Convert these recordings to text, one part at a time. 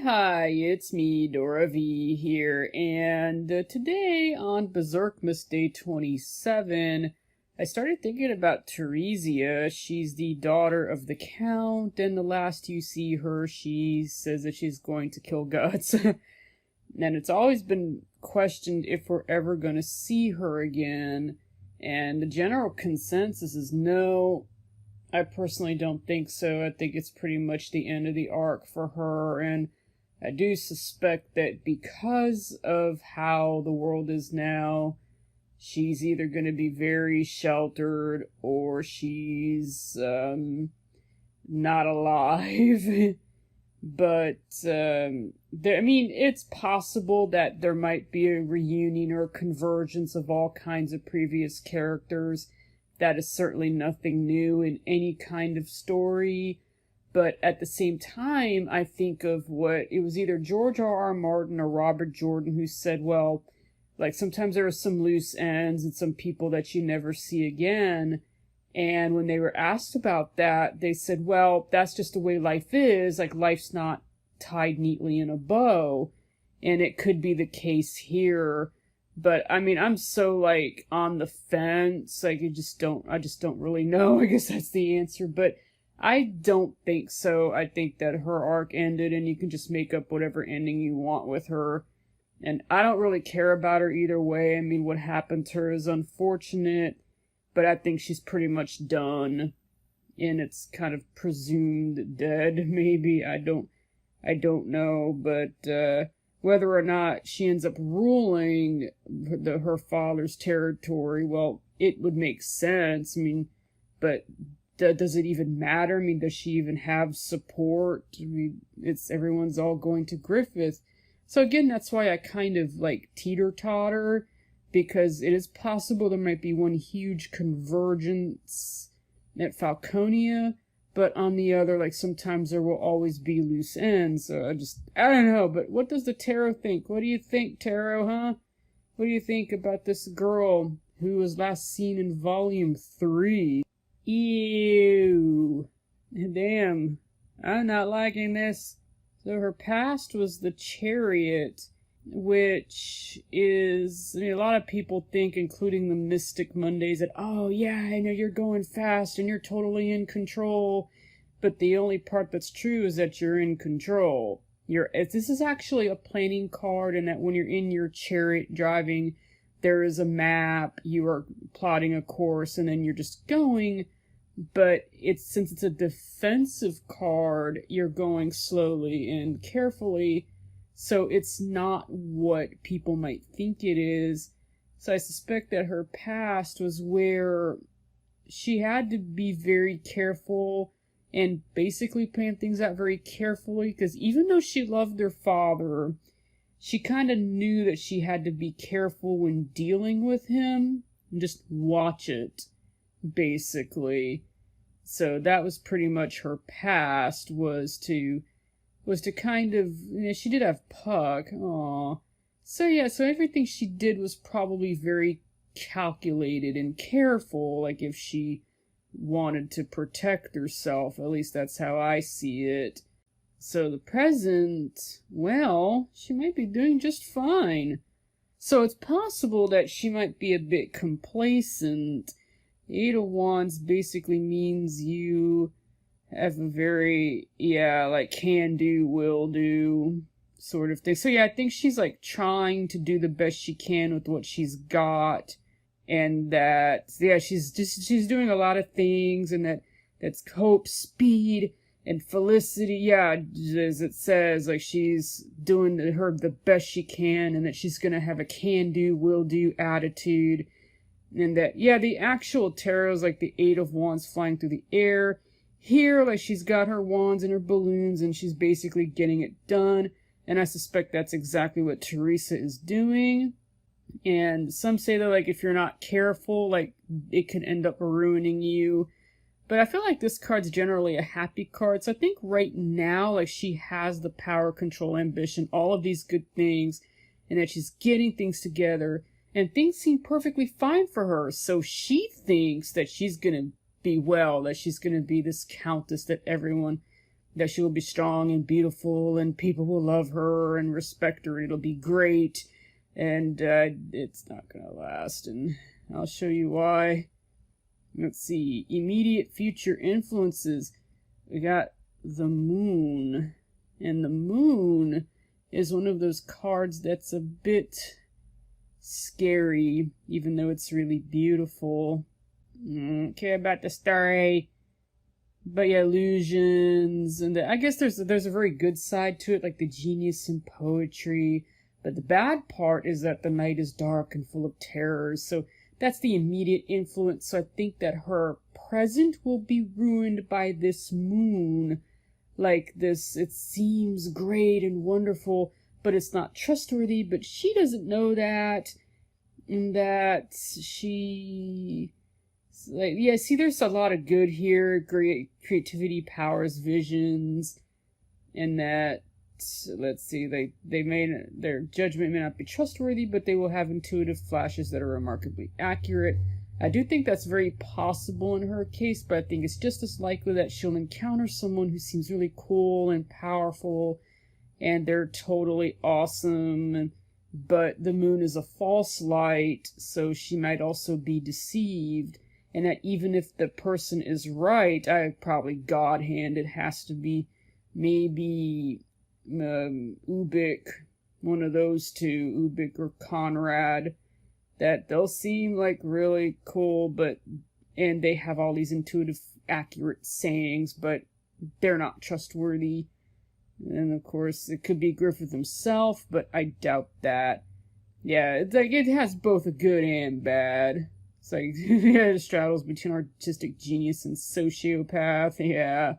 Hi, it's me, Dora V here, and today on Berserkmas Day 27, I started thinking about Theresia. She's the daughter of the Count, and the last you see her, she says that she's going to kill Guts. And it's always been questioned if we're ever going to see her again, and the general consensus is no. I personally don't think so. I think it's pretty much the end of the arc for her, and I do suspect that because of how the world is now, she's either going to be very sheltered or she's not alive. But it's possible that there might be a reunion or a convergence of all kinds of previous characters. That is certainly nothing new in any kind of story. But at the same time, I think of what it was either George R.R. Martin or Robert Jordan who said, well, like sometimes there are some loose ends and some people that you never see again. And when they were asked about that, they said, well, that's just the way life is. Like, life's not tied neatly in a bow. And it could be the case here. But, I'm so, on the fence. I just don't really know. I guess that's the answer. But I don't think so. I think that her arc ended and you can just make up whatever ending you want with her. And I don't really care about her either way. What happened to her is unfortunate. But I think she's pretty much done. And it's kind of presumed dead, maybe. I don't know. But, whether or not she ends up ruling her father's territory, well, it would make sense. But does it even matter? Does she even have support? Everyone's all going to Griffith. So again, that's why I kind of teeter-totter, because it is possible there might be one huge convergence at Falconia, but on the other, sometimes there will always be loose ends. So I don't know, but what does the tarot think? What do you think, tarot, huh? What do you think about this girl who was last seen in volume 3? Ew. Damn. I'm not liking this. So her past was the Chariot, which is, a lot of people think, including the Mystic Mondays, that, oh yeah, I know you're going fast and you're totally in control, but the only part that's true is that you're in control. This is actually a planning card, and that when you're in your chariot driving, there is a map, you are plotting a course, and then you're just going, but since it's a defensive card, you're going slowly and carefully. So it's not what people might think it is. So I suspect that her past was where she had to be very careful and basically plan things out very carefully, because even though she loved her father, she kind of knew that she had to be careful when dealing with him and just watch it, basically. So that was pretty much her past, was to kind of, she did have Puck, aw. So everything she did was probably very calculated and careful, if she wanted to protect herself. At least that's how I see it. So the present, well, she might be doing just fine. So it's possible that she might be a bit complacent. Eight of Wands basically means you have a very, can do, will do sort of thing. So I think she's trying to do the best she can with what she's got, and that, she's doing a lot of things, and that's hope, speed, and felicity. As it says, she's doing the best she can, and that she's gonna have a can do, will do attitude, and that, the actual tarot is the Eight of Wands flying through the air. Here, she's got her wands and her balloons, and she's basically getting it done. And I suspect that's exactly what Theresia is doing. And some say that, if you're not careful, it can end up ruining you. But I feel like this card's generally a happy card. So I think right now, she has the power, control, ambition, all of these good things, and that she's getting things together. And things seem perfectly fine for her. So she thinks that she's gonna be well, that she's gonna be this countess that everyone that she will be strong and beautiful, and people will love her and respect her, and it'll be great. And it's not gonna last, and I'll show you why. Let's see. Immediate future influences. We got the moon. And the moon is one of those cards that's a bit scary, even though it's really beautiful. Don't care about the story. But yeah, illusions, and I guess there's a very good side to it, like the genius in poetry. But the bad part is that the night is dark and full of terrors. So that's the immediate influence. So I think that her present will be ruined by this moon. Like this, it seems great and wonderful, but it's not trustworthy. But she doesn't know that, and that she, like, yeah. See, there's a lot of good here. Great creativity, powers, visions, and that. Let's see. Their judgment may not be trustworthy, but they will have intuitive flashes that are remarkably accurate. I do think that's very possible in her case, but I think it's just as likely that she'll encounter someone who seems really cool and powerful, and they're totally awesome, but the moon is a false light, so she might also be deceived, and that even if the person is right, probably God Hand, it has to be maybe Ubik, one of those two, Ubik or Conrad, that they'll seem like really cool, and they have all these intuitive, accurate sayings, but they're not trustworthy. And of course, it could be Griffith himself, but I doubt that. Yeah, it's like it has both a good and bad. It's like it straddles between artistic genius and sociopath. Yeah.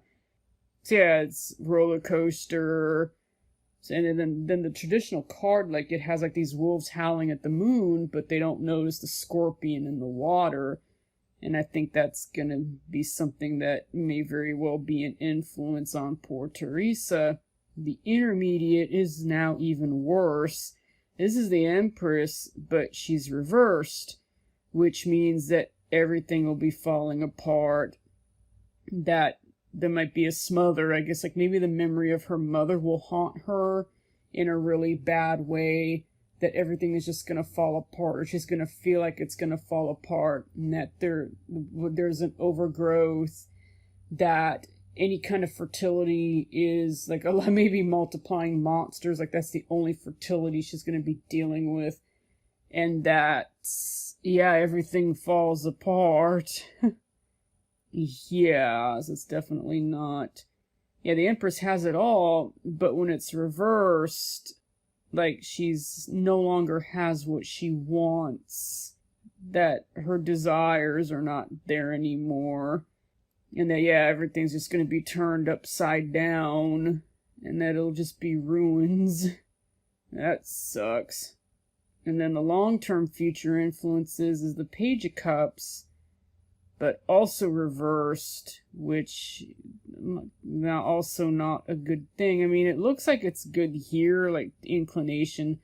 So yeah, it's roller coaster. And then the traditional card, like, it has like these wolves howling at the moon, but they don't notice the scorpion in the water. And I think that's gonna be something that may very well be an influence on poor Theresia. The intermediate is now even worse. This is the Empress, but she's reversed, which means that everything will be falling apart. That there might be a smother, I guess, like maybe the memory of her mother will haunt her in a really bad way, that everything is just gonna fall apart, or she's gonna feel like it's gonna fall apart, and that there's an overgrowth, that any kind of fertility is like a lot, maybe multiplying monsters, like that's the only fertility she's gonna be dealing with, and that, yeah, everything falls apart. Yeah, so it's definitely not. Yeah, the Empress has it all, but when it's reversed, like, she's no longer has what she wants. That her desires are not there anymore. And that, yeah, everything's just gonna be turned upside down. And that it'll just be ruins. That sucks. And then the long-term future influences is the Page of Cups, but also reversed, which now also not a good thing. I mean, it looks like it's good here, like inclination,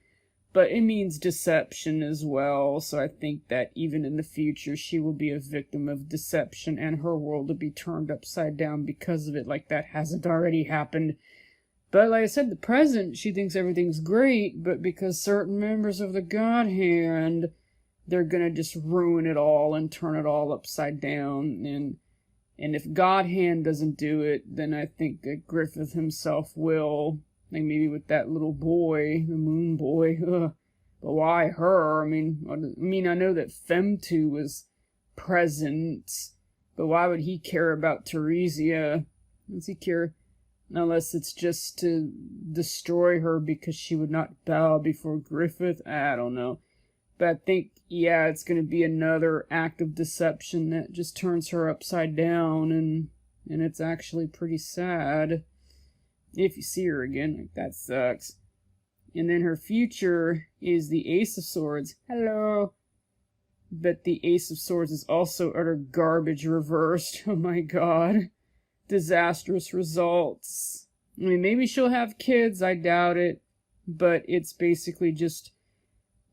but it means deception as well. So I think that even in the future, she will be a victim of deception, and her world will be turned upside down because of it, like that hasn't already happened. But like I said, the present, she thinks everything's great, but because certain members of the God Hand, they're gonna just ruin it all and turn it all upside down. And if God Hand doesn't do it, then I think that Griffith himself will. Like maybe with that little boy, the moon boy. Ugh. But why her? I mean, I know that Femtu was present, but why would he care about Theresia? Does he care? Unless it's just to destroy her because she would not bow before Griffith? I don't know. But I think, yeah, it's going to be another act of deception that just turns her upside down, and it's actually pretty sad. If you see her again, like, that sucks. And then her future is the Ace of Swords. Hello! But the Ace of Swords is also utter garbage reversed. Oh my god. Disastrous results. I mean, maybe she'll have kids, I doubt it. But it's basically just,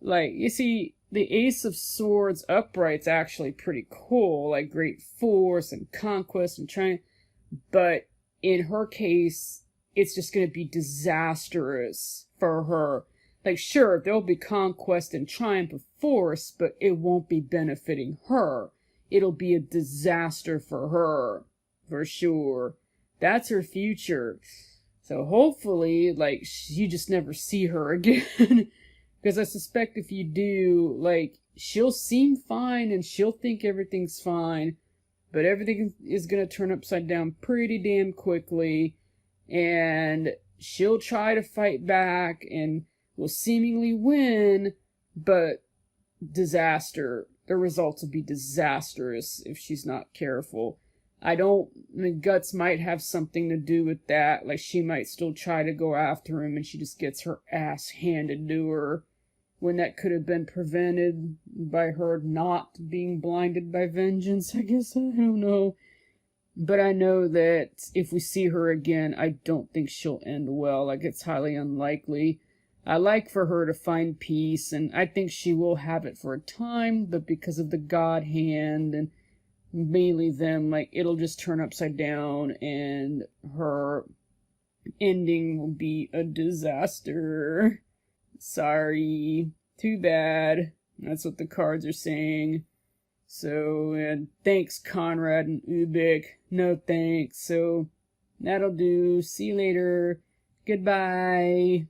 like, you see, the Ace of Swords upright's actually pretty cool, like great force and conquest and triumph, but in her case, it's just going to be disastrous for her. Like, sure, there'll be conquest and triumph of force, but it won't be benefiting her. It'll be a disaster for her, for sure. That's her future. So hopefully, like, you just never see her again. Because I suspect if you do, like, she'll seem fine and she'll think everything's fine, but everything is going to turn upside down pretty damn quickly, and she'll try to fight back and will seemingly win, but disaster. The results will be disastrous if she's not careful. Guts might have something to do with that. Like, she might still try to go after him and she just gets her ass handed to her, when that could have been prevented by her not being blinded by vengeance, I guess. I don't know. But I know that if we see her again, I don't think she'll end well. Like, it's highly unlikely. I like for her to find peace, and I think she will have it for a time, but because of the God hand and mainly them, like, it'll just turn upside down, and her ending will be a disaster. Sorry. Too bad. That's what the cards are saying. So, and thanks, Conrad and Ubik. No thanks. So, that'll do. See you later. Goodbye.